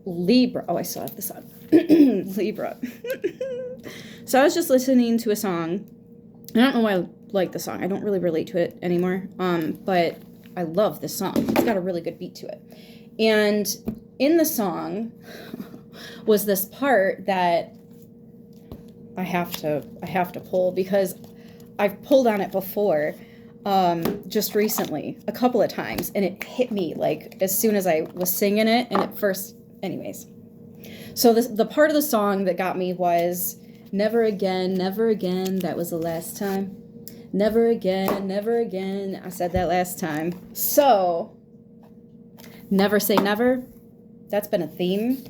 Libra. Oh, I still have the sun. Libra. So I was just listening to a song. I don't know why I like the song. I don't really relate to it anymore. But I love this song. It's got a really good beat to it. And in the song was this part that I have to pull, because I've pulled on it before, just recently, a couple of times, and it hit me like as soon as I was singing it, and at first, anyways. So the part of the song that got me was, never again, that was the last time. Never again. I said that last time. So, never say never. That's been a theme.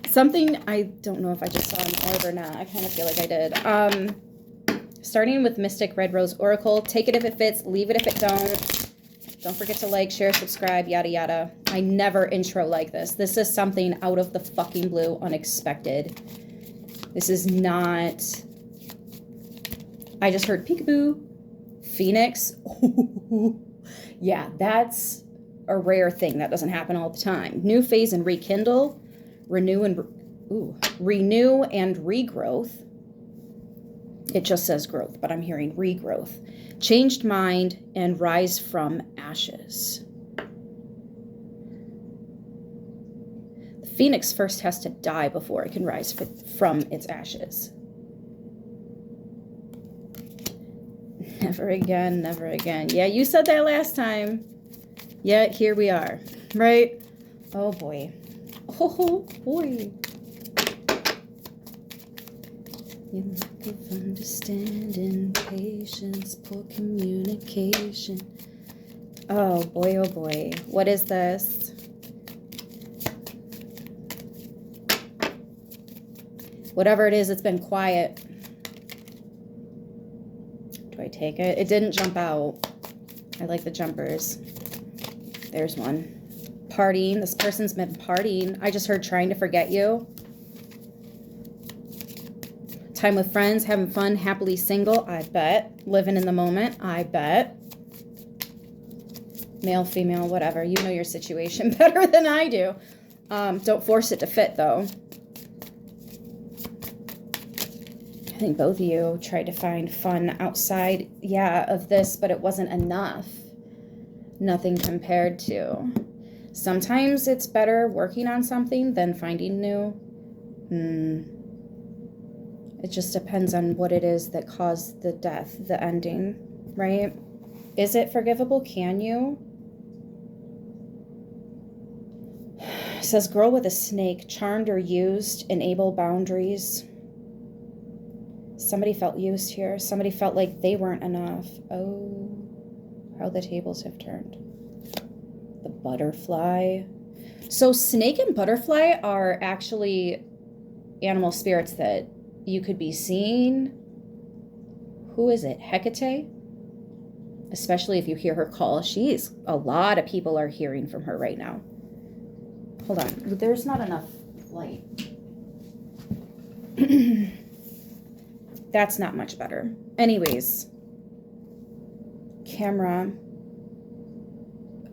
Something, I don't know if I just saw an orb or not. I kind of feel like I did. Starting with Mystic Red Rose Oracle. Take it if it fits. Leave it if it don't. Don't forget to like, share, subscribe, yada, yada. I never intro like this. This is something out of the fucking blue, unexpected. This is not... I just heard peekaboo. Phoenix. Yeah, that's a rare thing. That doesn't happen all the time. New phase and rekindle. Renew and regrowth. It just says growth, but I'm hearing regrowth. Changed mind and rise from ashes. The phoenix first has to die before it can rise from its ashes. Never again, never again. Yeah, you said that last time. Yeah, here we are, right? Oh boy. Oh boy. You lack of understanding, patience, poor communication. Oh boy, oh boy. What is this? Whatever it is, it's been quiet. Do I take it? It didn't jump out. I like the jumpers. There's one. Partying. This person's been partying. I just heard trying to forget you. Time with friends, having fun, happily single, I bet. Living in the moment, I bet. Male, female, whatever. You know your situation better than I do. Don't force it to fit, though. I think both of you tried to find fun outside, yeah, of this, but it wasn't enough. Nothing compared to. Sometimes it's better working on something than finding new. It just depends on what it is that caused the death, the ending, right? Is it forgivable? Can you? It says, grow with a snake, charmed or used, enable boundaries. Somebody felt used here. Somebody felt like they weren't enough. Oh, how the tables have turned. The butterfly. So snake and butterfly are actually animal spirits that you could be seeing. Who is it? Hecate? Especially if you hear her call. A lot of people are hearing from her right now. Hold on. There's not enough light. That's not much better. Anyways. Camera.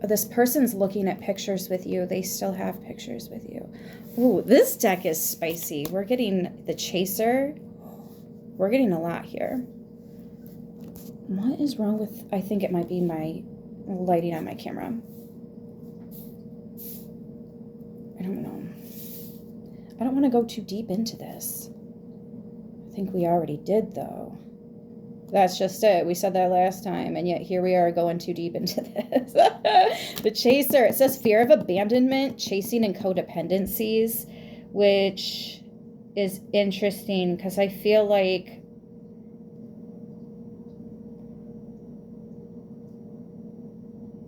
This person's looking at pictures with you. They still have pictures with you. Ooh, this deck is spicy. We're getting the chaser. We're getting a lot here. What is wrong with... I think it might be my lighting on my camera. I don't know. I don't want to go too deep into this. I think we already did, though. That's just it. We said that last time, and yet here we are going too deep into this. The chaser. It says fear of abandonment, chasing, and codependencies, which is interesting because I feel like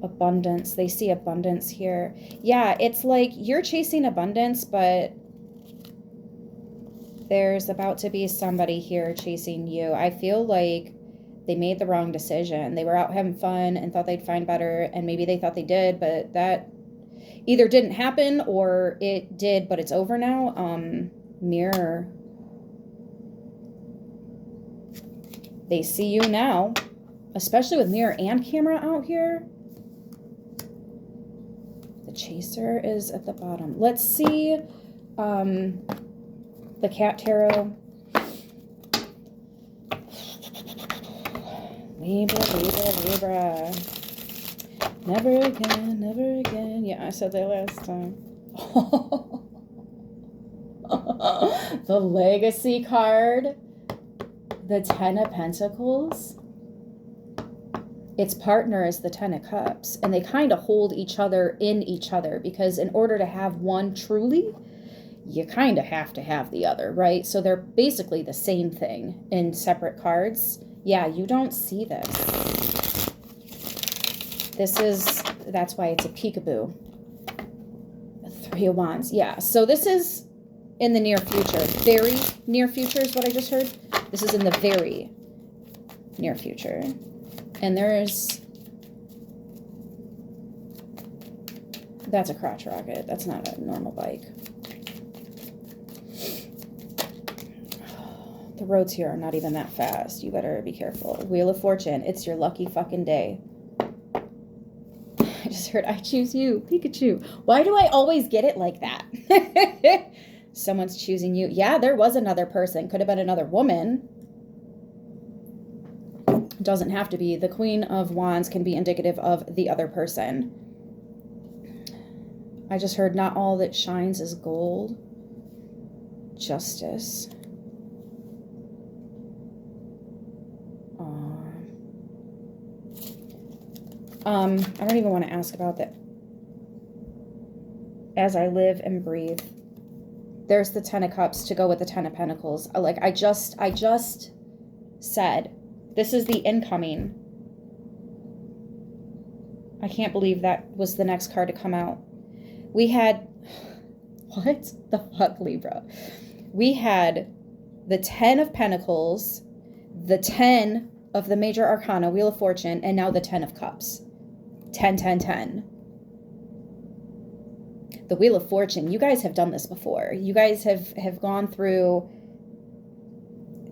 abundance. They see abundance here. Yeah, it's like you're chasing abundance, but there's about to be somebody here chasing you. I feel like they made the wrong decision. They were out having fun and thought they'd find better, and maybe they thought they did, but that either didn't happen or it did, but it's over now. Mirror. They see you now, especially with mirror and camera out here. The Chaser is at the bottom. Let's see the Cat Tarot. Libra, Libra, Libra. Never again, never again. Yeah, I said that last time. The Legacy card. The Ten of Pentacles. Its partner is the Ten of Cups. And they kind of hold each other in each other. Because in order to have one truly, you kind of have to have the other, right? So they're basically the same thing in separate cards. Yeah, you don't see this. That's why it's a peekaboo. Three of Wands. Yeah, so this is in the near future. Very near future is what I just heard. This is in the very near future. And that's a crotch rocket. That's not a normal bike. The roads here are not even that fast. You better be careful. Wheel of Fortune. It's your lucky fucking day. I just heard, I choose you, Pikachu. Why do I always get it like that? Someone's choosing you. Yeah, there was another person. Could have been another woman. Doesn't have to be. The Queen of Wands can be indicative of the other person. I just heard, not all that shines is gold. Justice. I don't even want to ask about that. As I live and breathe. There's the Ten of Cups to go with the Ten of Pentacles. Like I just said, this is the incoming. I can't believe that was the next card to come out. We had, what the fuck, Libra? We had the Ten of Pentacles, the 10 of the Major Arcana, Wheel of Fortune, and now the 10 of Cups. 10, 10, 10. The Wheel of Fortune, you guys have done this before. You guys have gone through,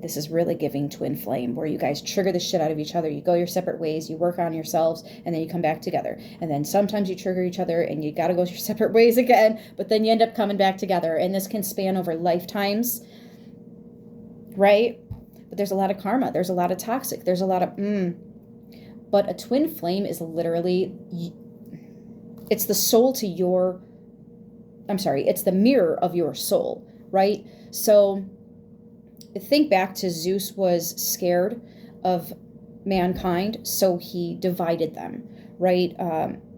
this is really giving twin flame, where you guys trigger the shit out of each other. You go your separate ways, you work on yourselves, and then you come back together. And then sometimes you trigger each other and you gotta go your separate ways again, but then you end up coming back together. And this can span over lifetimes, right? But there's a lot of karma. There's a lot of toxic. There's a lot of, But a twin flame is literally, it's the soul to your, it's the mirror of your soul, right? So think back to Zeus was scared of mankind, so he divided them, right?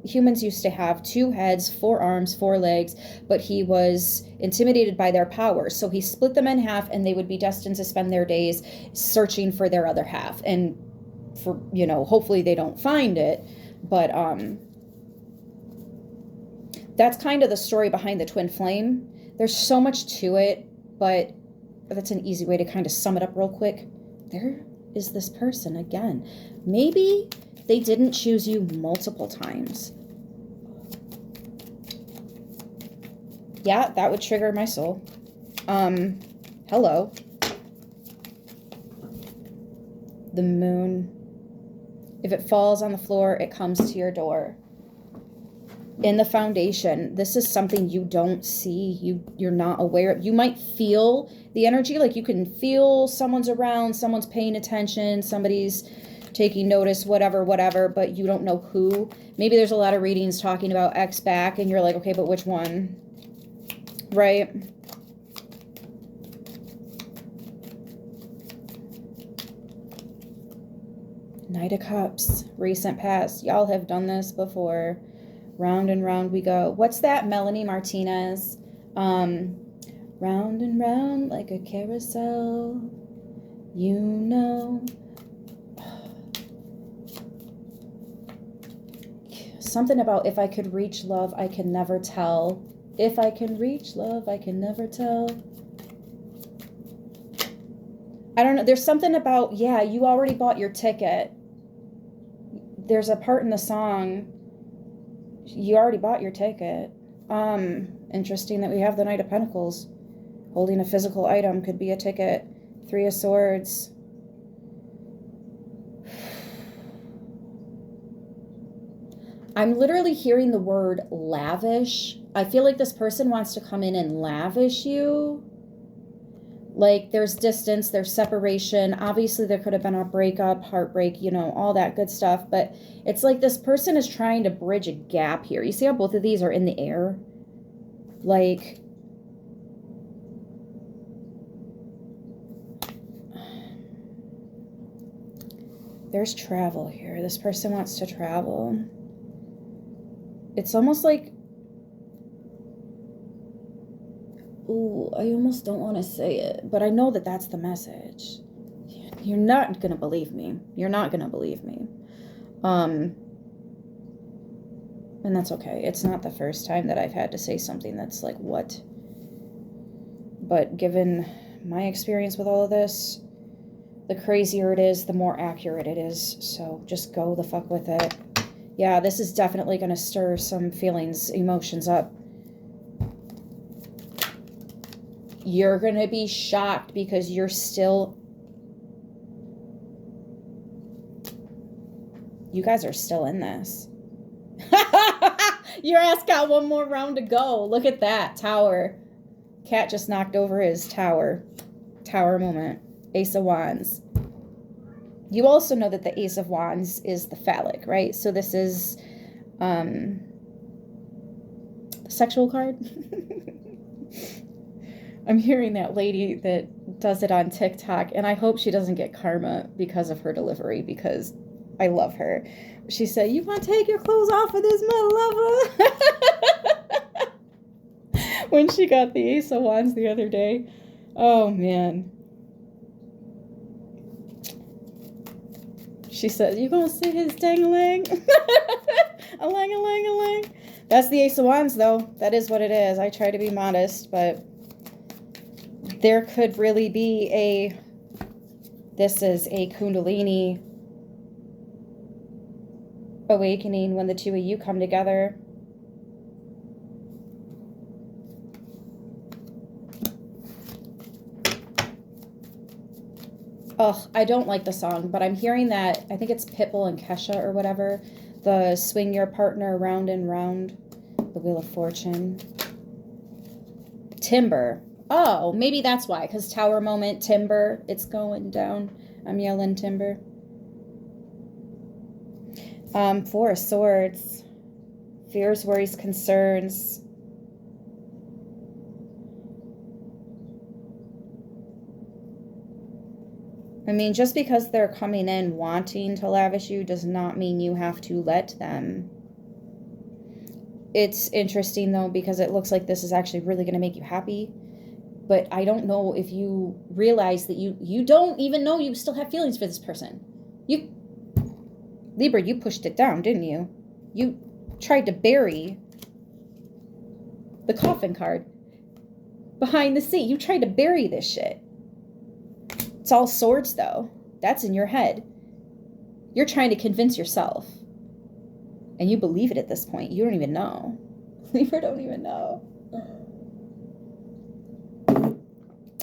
Humans used to have 2 heads, 4 arms, 4 legs, but he was intimidated by their power. So he split them in half, and they would be destined to spend their days searching for their other half. And for, hopefully they don't find it, but that's kind of the story behind the twin flame. There's so much to it, but that's an easy way to kind of sum it up real quick. There is this person again. Maybe they didn't choose you multiple times. Yeah, that would trigger my soul. Hello. The Moon. If it falls on the floor, it comes to your door. In the foundation, this is something you don't see, you're not aware of. You might feel the energy, like you can feel someone's around, someone's paying attention, somebody's taking notice, whatever, but you don't know who. Maybe there's a lot of readings talking about X back, and you're like, okay, but which one? Right? Knight of Cups, recent past. Y'all have done this before. Round and round we go. What's that, Melanie Martinez? Round and round like a carousel. Something about if I could reach love, I can never tell. If I can reach love, I can never tell. I don't know. There's something about, yeah, you already bought your ticket. There's a part in the song, you already bought your ticket. Interesting that we have the Knight of Pentacles. Holding a physical item could be a ticket. 3 of Swords. I'm literally hearing the word lavish. I feel like this person wants to come in and lavish you. Like, there's distance, there's separation. Obviously, there could have been a breakup, heartbreak, you know, all that good stuff. But it's like this person is trying to bridge a gap here. You see how both of these are in the air? Like, there's travel here. This person wants to travel. It's almost like, ooh, I almost don't want to say it, but I know that that's the message. You're not going to believe me. You're not going to believe me. And that's okay. It's not the first time that I've had to say something that's like, what? But given my experience with all of this, the crazier it is, the more accurate it is. So just go the fuck with it. Yeah, this is definitely going to stir some feelings, emotions up. You're going to be shocked because you're still... You guys are still in this. Your ass got one more round to go. Look at that. Tower. Cat just knocked over his tower. Tower moment. Ace of Wands. You also know that the Ace of Wands is the phallic, right? So this is the sexual card. I'm hearing that lady that does it on TikTok, and I hope she doesn't get karma because of her delivery, because I love her. She said, "You want to take your clothes off of this, my lover?" When she got the Ace of Wands the other day. Oh, man. She said, "You gonna see his dang-a-lang?" A-lang-a-lang-a-lang. That's the Ace of Wands, though. That is what it is. I try to be modest, but there could really be this is a Kundalini awakening when the two of you come together. Ugh, I don't like the song, but I'm hearing that, I think it's Pitbull and Kesha or whatever, the swing your partner round and round, the Wheel of Fortune. Timber. Oh, maybe that's why, because Tower moment, timber, it's going down. I'm yelling timber. Four of Swords. Fears, worries, concerns. I mean, just because they're coming in wanting to lavish you does not mean you have to let them. It's interesting, though, because it looks like this is actually really going to make you happy. But I don't know if you realize that you don't even know you still have feelings for this person. Libra, you pushed it down, didn't you? You tried to bury the coffin card behind the sea. You tried to bury this shit. It's all swords, though. That's in your head. You're trying to convince yourself. And you believe it at this point. You don't even know. Libra don't even know.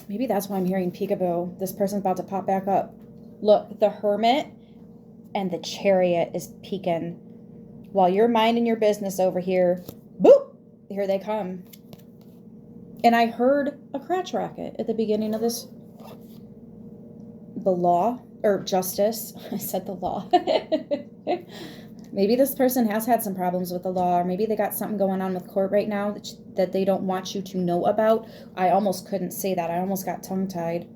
Maybe that's why I'm hearing peekaboo. This person's about to pop back up. Look, the Hermit and the Chariot is peeking. While you're minding your business over here, boop, here they come. And I heard a crotch rocket at the beginning of this. The law, or justice. I said the law. Maybe this person has had some problems with the law, or maybe they got something going on with court right now that they don't want you to know about. I almost couldn't say that. I almost got tongue-tied.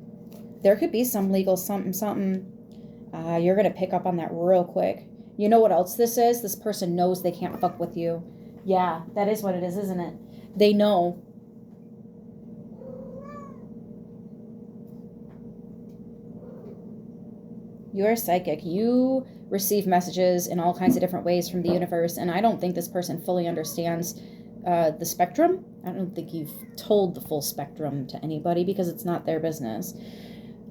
There could be some legal something. You're going to pick up on that real quick. You know what else this is? This person knows they can't fuck with you. Yeah, that is what it is, isn't it? They know. You're psychic. You receive messages in all kinds of different ways from the universe, and I don't think this person fully understands the spectrum. I don't think you've told the full spectrum to anybody because it's not their business.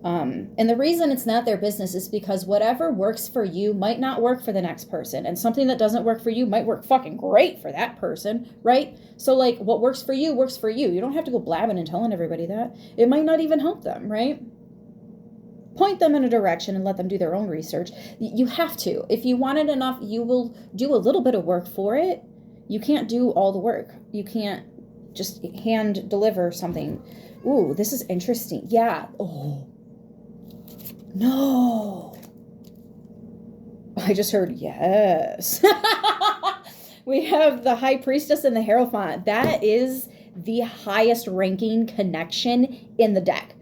And the reason it's not their business is because whatever works for you might not work for the next person, and something that doesn't work for you might work fucking great for that person, right? So, like, what works for you works for you. You don't have to go blabbing and telling everybody that. It might not even help them, right? point them in a direction and let them do their own research. You have to. If you want it enough, you will do a little bit of work for it. You can't do all the work. You can't just hand deliver something. Ooh, this is interesting. Yeah. Oh. No. I just heard yes. We have the High Priestess and the Hierophant. That is the highest ranking connection in the deck.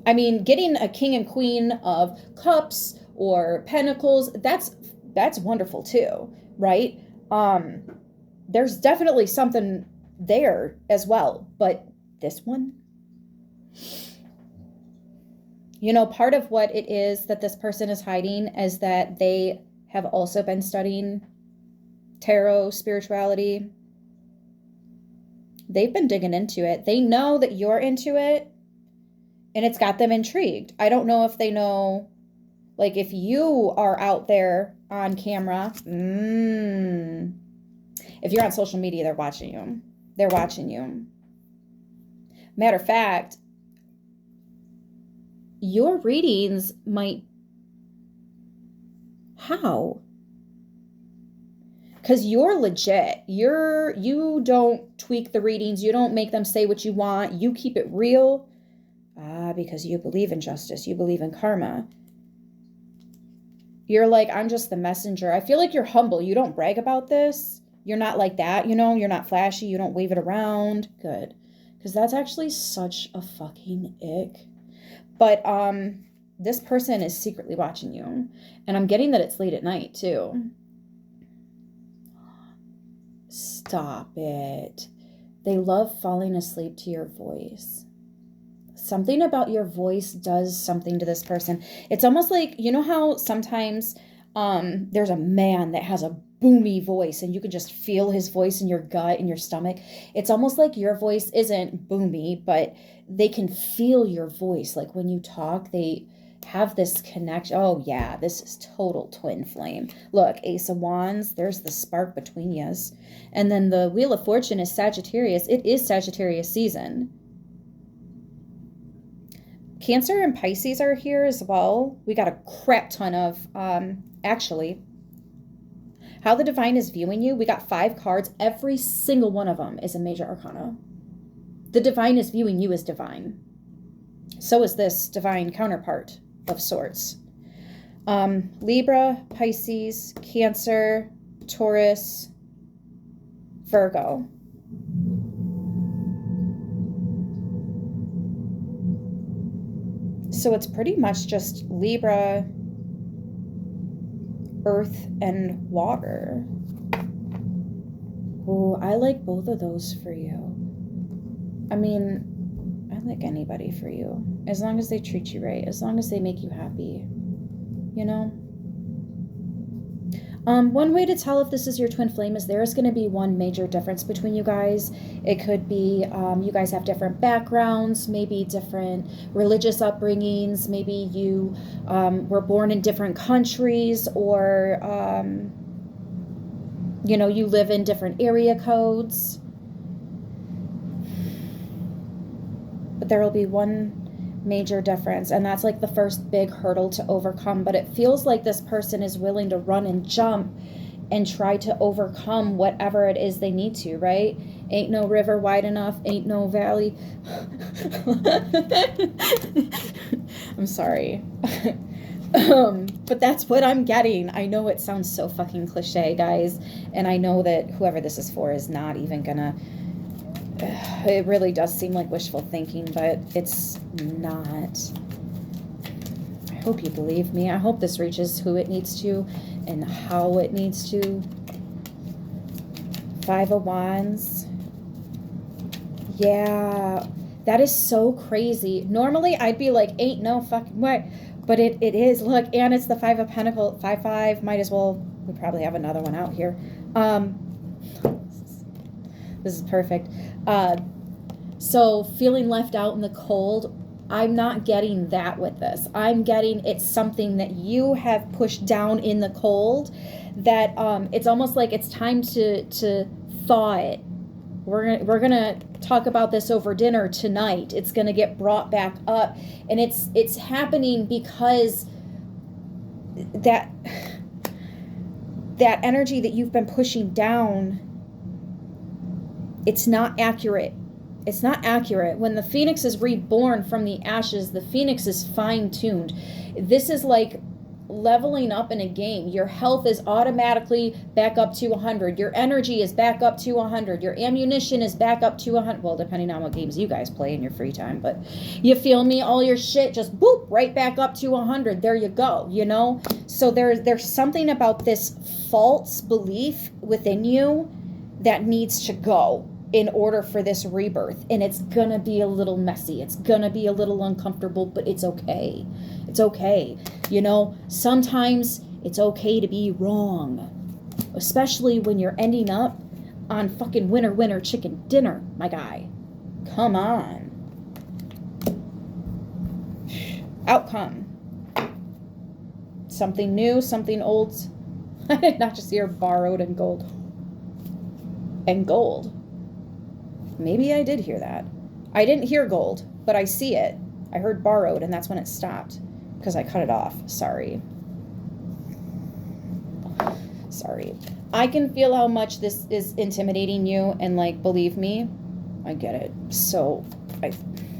I mean, getting a King and Queen of Cups or Pentacles, that's wonderful too, right? There's definitely something there as well, but this one, you know, part of what it is that this person is hiding is that they have also been studying tarot, spirituality. They've been digging into it. They know that you're into it, and it's got them intrigued. I don't know if they know, like, if you are out there on camera. If you're on social media, they're watching you. They're watching you. Matter of fact, your readings might... How? Because you're legit. You don't tweak the readings. You don't make them say what you want. You keep it real. Because you believe in justice. You believe in karma. You're like, I'm just the messenger. I feel like you're humble. You don't brag about this. You're not like that, you know? You're not flashy. You don't wave it around. Good. Because that's actually such a fucking ick. But this person is secretly watching you. And I'm getting that it's late at night, too. Stop it. They love falling asleep to your voice. Something about your voice does something to this person. It's almost like, you know how sometimes there's a man that has a boomy voice and you can just feel his voice in your gut, in your stomach. It's almost like your voice isn't boomy, but they can feel your voice. Like when you talk, they have this connection. Oh yeah, this is total twin flame. Look, Ace of Wands, there's the spark between yous. And then the Wheel of Fortune is Sagittarius. It is Sagittarius season. Cancer and Pisces are here as well. We got a crap ton of, actually, how the divine is viewing you. We got 5 cards. Every single one of them is a major arcana. The divine is viewing you as divine. So is this divine counterpart of sorts. Libra, Pisces, Cancer, Taurus, Virgo. So it's pretty much just Libra, Earth, and Water. Oh, I like both of those for you. I mean, I like anybody for you. As long as they treat you right. As long as they make you happy. You know? One way to tell if this is your twin flame is there's going to be one major difference between you guys. It could be you guys have different backgrounds, maybe different religious upbringings, maybe you were born in different countries, or you know, you live in different area codes. But there will be one major difference, and that's like the first big hurdle to overcome. But it feels like this person is willing to run and jump and try to overcome whatever it is they need to, right? Ain't no river wide enough, ain't no valley. I'm sorry. But that's what I'm getting. I know it sounds so fucking cliche, guys, and I know that whoever this is for is not even gonna... It really does seem like wishful thinking, but it's not. I hope you believe me. I hope this reaches who it needs to and how it needs to. 5 of Wands. Yeah, that is so crazy. Normally, I'd be like, ain't no fucking way. But it is. Look, and it's the 5 of Pentacles. 5-5. Might as well. We probably have another one out here. This is perfect. So feeling left out in the cold, I'm not getting that with this. I'm getting it's something that you have pushed down in the cold, that it's almost like it's time to thaw it, We're gonna talk about this over dinner tonight. It's gonna get brought back up, and it's happening because that energy that you've been pushing down, it's not accurate. It's not accurate. When the phoenix is reborn from the ashes, the phoenix is fine-tuned. This is like leveling up in a game. Your health is automatically back up to 100. Your energy is back up to 100. Your ammunition is back up to 100. Well, depending on what games you guys play in your free time. But you feel me? All your shit just boop right back up to 100. There you go, you know? So there's something about this false belief within you that needs to go in order for this rebirth. And it's gonna be a little messy. It's gonna be a little uncomfortable, but it's okay. It's okay. You know, sometimes it's okay to be wrong. Especially when you're ending up on fucking winner chicken dinner, my guy. Come on. Outcome. Something new, something old. I did not just hear borrowed and gold. And gold. Maybe I did hear that. I didn't hear gold, but I see it. I heard borrowed, and that's when it stopped. Because I cut it off. Sorry. Sorry. I can feel how much this is intimidating you, and, like, believe me, I get it. So,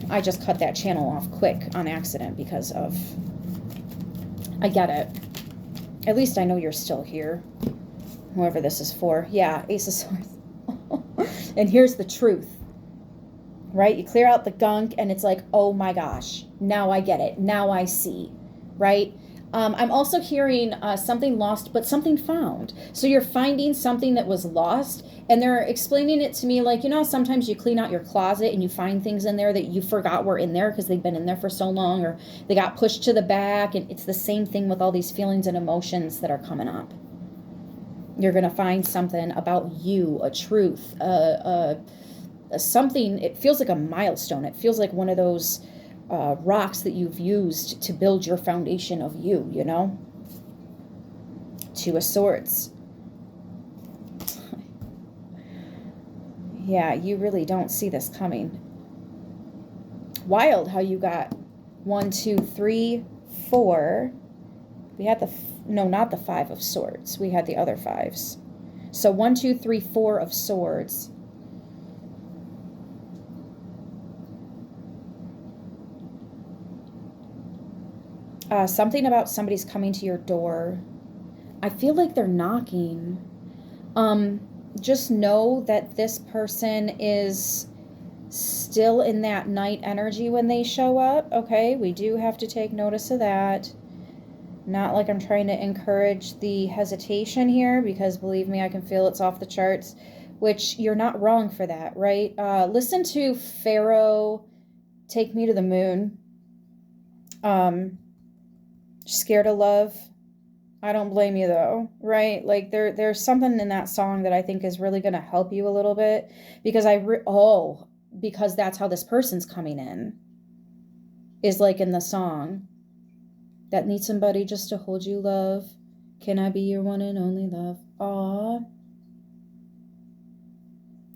I just cut that channel off quick on accident because of... I get it. At least I know you're still here. Whoever this is for. Yeah, Ace of Swords. And here's the truth, right? You clear out the gunk and it's like, oh my gosh, now I get it. Now I see, right? I'm also hearing something lost, but something found. So you're finding something that was lost, and they're explaining it to me like, you know, sometimes you clean out your closet and you find things in there that you forgot were in there because they've been in there for so long, or they got pushed to the back. And it's the same thing with all these feelings and emotions that are coming up. You're going to find something about you, a truth, something. It feels like a milestone. It feels like one of those rocks that you've used to build your foundation of you, you know? Two of Swords. Yeah, you really don't see this coming. Wild how you got 1, 2, 3, 4. We had the... No, not the 5 of Swords. We had the other 5s. So 1, 2, 3, 4 of Swords. Something about somebody's coming to your door. I feel like they're knocking. Just know that this person is still in that night energy when they show up. Okay, we do have to take notice of that. Not like I'm trying to encourage the hesitation here, because believe me, I can feel it's off the charts, which you're not wrong for that, right? Listen to Pharaoh, Take Me to the Moon. Scared of Love. I don't blame you though, right? Like there's something in that song that I think is really going to help you a little bit, because because that's how this person's coming in, is like in the song. That needs somebody just to hold you, love. Can I be your one and only love? Aww.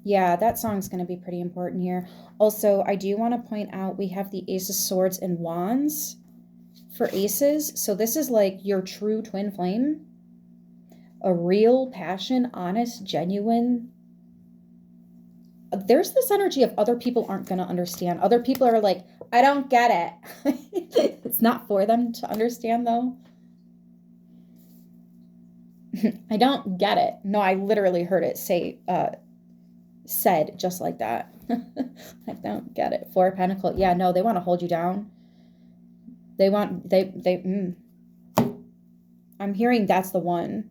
Yeah, that song's going to be pretty important here. Also, I do want to point out we have the Ace of Swords and Wands for aces. So this is like your true twin flame. A real passion, honest, genuine. There's this energy of other people aren't going to understand. Other people are like, I don't get it. It's not for them to understand, though. I don't get it. No, I literally heard it said just like that. I don't get it. 4 of Pentacles. Yeah, no, they want to hold you down. I'm hearing that's the one.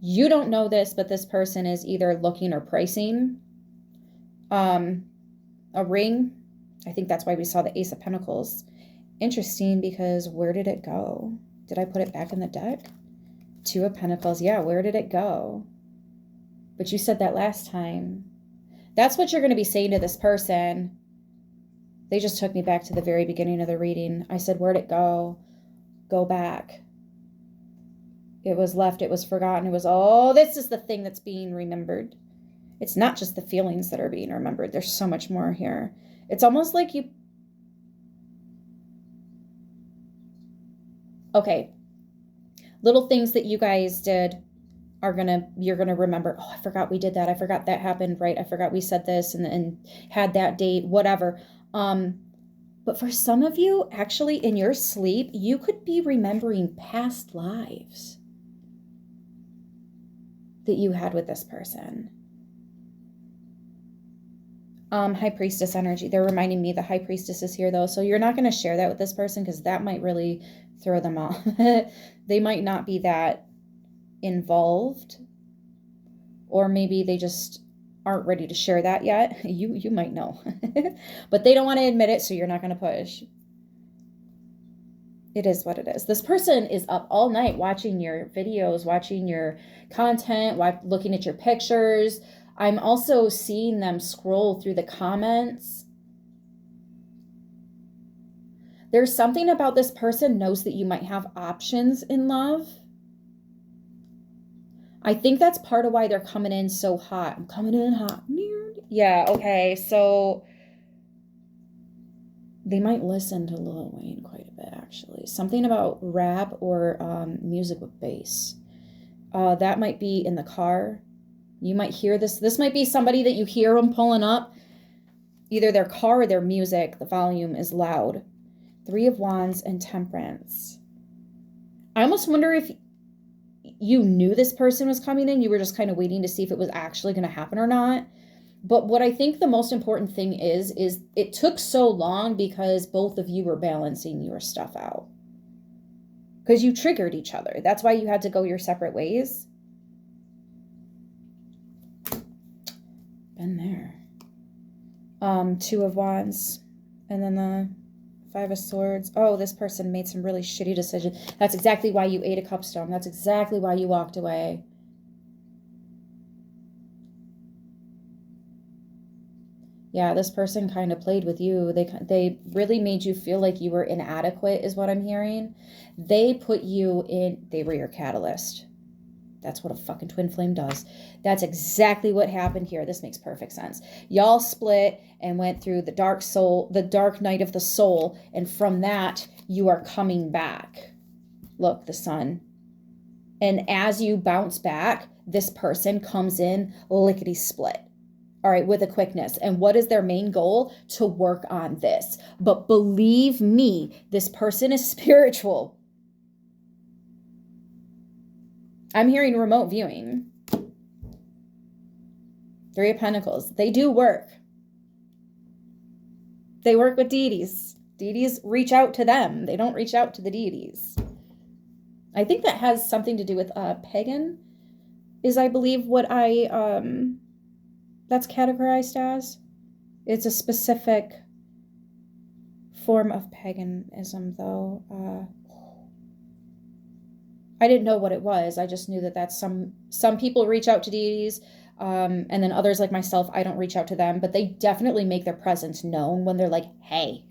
You don't know this, but this person is either looking or pricing a ring. I think that's why we saw the Ace of Pentacles. Interesting, because where did it go? Did I put it back in the deck? 2 of Pentacles. Yeah, where did it go? But you said that last time. That's what you're going to be saying to this person. They just took me back to the very beginning of the reading. I said, where'd it go? Go back. It was left. It was forgotten. It was, oh, this is the thing that's being remembered. It's not just the feelings that are being remembered. There's so much more here. It's almost like you... Okay. Little things that you guys did you're gonna remember. Oh, I forgot we did that. I forgot that happened, right? I forgot we said this and had that date, whatever. But for some of you, actually in your sleep, you could be remembering past lives that you had with this person. High Priestess energy. They're reminding me the High Priestess is here though. So you're not going to share that with this person because that might really throw them off. They might not be that involved, or maybe they just aren't ready to share that yet. You might know. But they don't want to admit it, so you're not going to push. It is what it is. This person is up all night watching your videos, watching your content, looking at your pictures. I'm also seeing them scroll through the comments. There's something about this person knows that you might have options in love. I think that's part of why they're coming in so hot. I'm coming in hot. Yeah, okay. So they might listen to Lil Wayne quite a bit, actually. Something about rap or music with bass. That might be in the car. You might hear this. This might be somebody that you hear them pulling up. Either their car or their music. The volume is loud. 3 of Wands and Temperance. I almost wonder if you knew this person was coming in. You were just kind of waiting to see if it was actually going to happen or not. But what I think the most important thing is it took so long because both of you were balancing your stuff out. Because you triggered each other. That's why you had to go your separate ways. Been there. 2 of Wands. And then the 5 of Swords. Oh, this person made some really shitty decisions. That's exactly why you ate a cupstone. That's exactly why you walked away. Yeah, this person kind of played with you. They really made you feel like you were inadequate is what I'm hearing. They put you in... They were your catalyst. That's what a fucking twin flame does. That's exactly what happened here. This makes perfect sense. Y'all split and went through the dark night of the soul. And from that, you are coming back. Look, the sun. And as you bounce back, this person comes in lickety split. All right, with a quickness. And what is their main goal? To work on this. But believe me, this person is spiritual. I'm hearing remote viewing. 3 of Pentacles. They do work. They work with deities. Deities reach out to them. They don't reach out to the deities. I think that has something to do with pagan, is I believe what that's categorized as. It's a specific form of paganism, though. I didn't know what it was. I just knew that that's some people reach out to deities, and then others like myself, I don't reach out to them, but they definitely make their presence known when they're like, hey,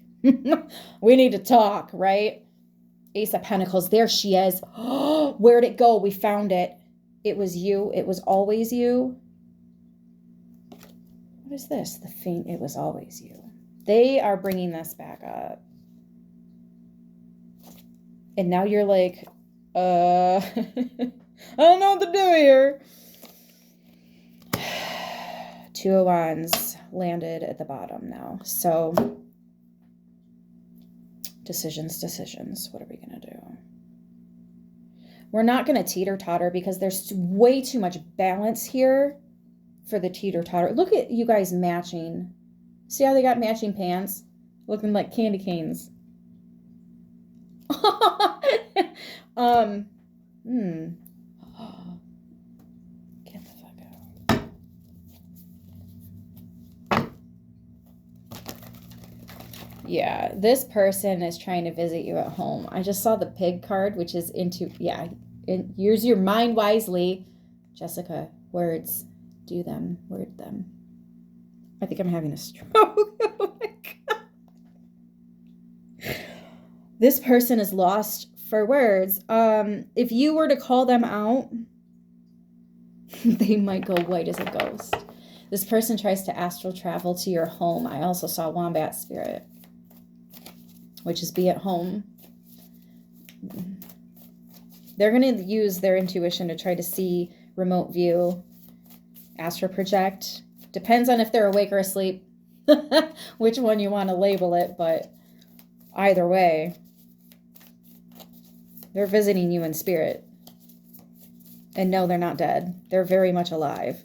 we need to talk, right? Ace of Pentacles, there she is. Where'd it go? We found it. It was you. It was always you. What is this? The faint, it was always you. They are bringing this back up. And now you're like, I don't know what to do here. 2 of Wands landed at the bottom now. So, decisions. What are we going to do? We're not going to teeter-totter because there's way too much balance here for the teeter-totter. Look at you guys matching. See how they got matching pants? Looking like candy canes. Get the fuck out. Yeah, this person is trying to visit you at home. I just saw the pig card, which is use your mind wisely. Jessica, words. Do them, word them. I think I'm having a stroke. Oh my God. This person is lost for words. If you were to call them out, they might go white as a ghost. This person tries to astral travel to your home. I also saw wombat spirit, which is be at home. They're going to use their intuition to try to see, remote view, astral project. Depends on if they're awake or asleep, which one you want to label it, but either way, they're visiting you in spirit. And no, they're not dead. They're very much alive.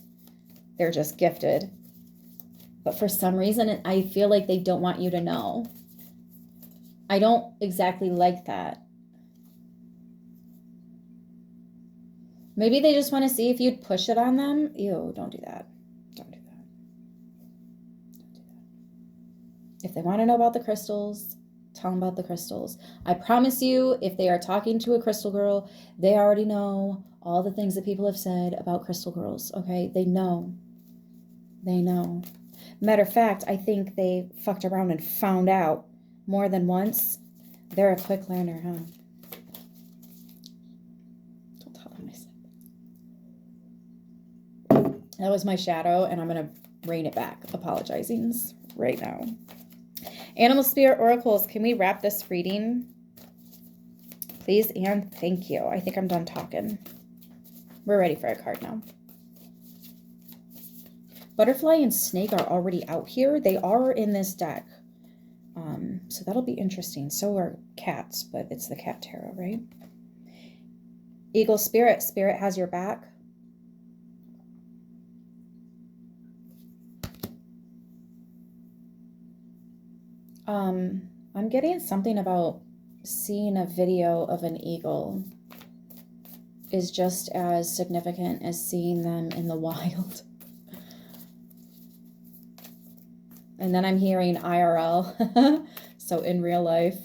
They're just gifted. But for some reason, I feel like they don't want you to know. I don't exactly like that. Maybe they just want to see if you'd push it on them. Ew, don't do that. Don't do that. Don't do that. If they want to know about the crystals, tell them about the crystals. I promise you, if they are talking to a crystal girl, they already know all the things that people have said about crystal girls, okay? They know. They know. Matter of fact, I think they fucked around and found out more than once. They're a quick learner, huh? Don't tell them I said that. That was my shadow, and I'm going to rein it back. Apologizings right now. Animal Spirit Oracles, can we wrap this reading? Please and thank you. I think I'm done talking. We're ready for a card now. Butterfly and snake are already out here. They are in this deck. So that'll be interesting. So are cats, but it's the cat tarot, right? Eagle Spirit. Spirit has your back. I'm getting something about seeing a video of an eagle is just as significant as seeing them in the wild. And then I'm hearing IRL, so in real life.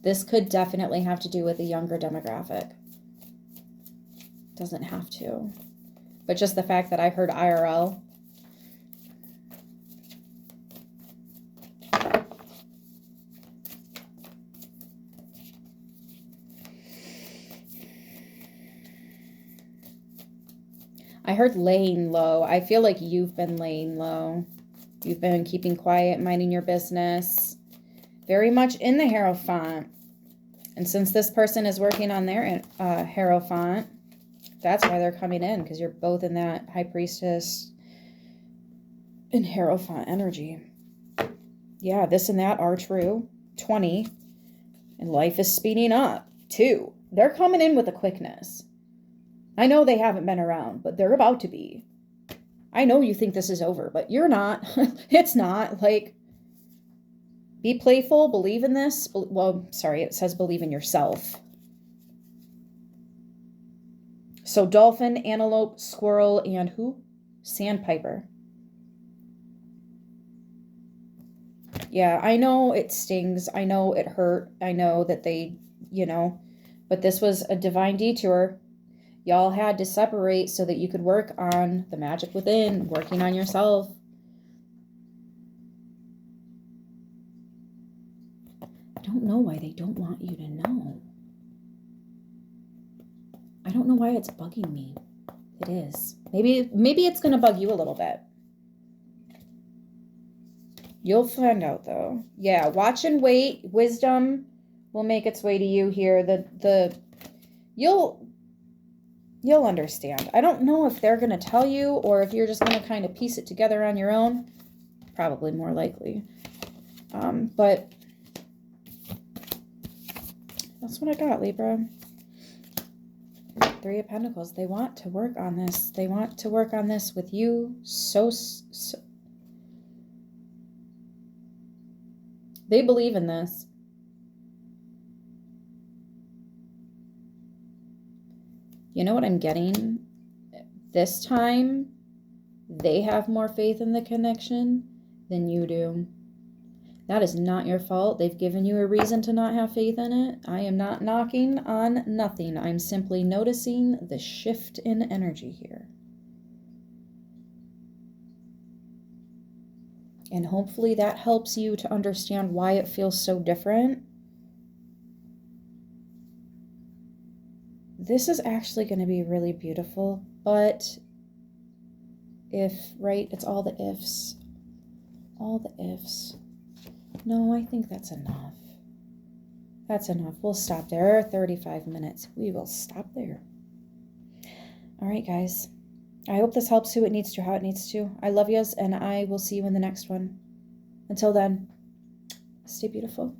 This could definitely have to do with a younger demographic. Doesn't have to. But just the fact that I heard IRL. I heard laying low. I feel like you've been laying low. You've been keeping quiet, minding your business. Very much in the Hierophant. And since this person is working on their Hierophant, that's why they're coming in, because you're both in that High Priestess and Hierophant energy. Yeah, this and that are true. 20. And life is speeding up. 2. They're coming in with a quickness. I know they haven't been around, but they're about to be. I know you think this is over, but you're not. It's not. Like, be playful, believe in this. Well, sorry, it says believe in yourself. So dolphin, antelope, squirrel, and who? Sandpiper. Yeah, I know it stings. I know it hurt. I know that they, but this was a divine detour. Y'all had to separate so that you could work on the magic within, working on yourself. I don't know why they don't want you to know. I don't know why it's bugging me. It is. Maybe it's going to bug you a little bit. You'll find out, though. Yeah, watch and wait. Wisdom will make its way to you here. You'll understand. I don't know if they're going to tell you or if you're just going to kind of piece it together on your own. Probably more likely. But that's what I got, Libra. 3 of Pentacles. They want to work on this. They want to work on this with you. So they believe in this. You know what I'm getting? This time, they have more faith in the connection than you do. That is not your fault. They've given you a reason to not have faith in it. I am not knocking on nothing. I'm simply noticing the shift in energy here. And hopefully that helps you to understand why it feels so different. This is actually going to be really beautiful, but if, right? It's all the ifs. All the ifs. No, I think that's enough. That's enough. We'll stop there. 35 minutes. We will stop there. All right, guys. I hope this helps who it needs to, how it needs to. I love yous, and I will see you in the next one. Until then, stay beautiful.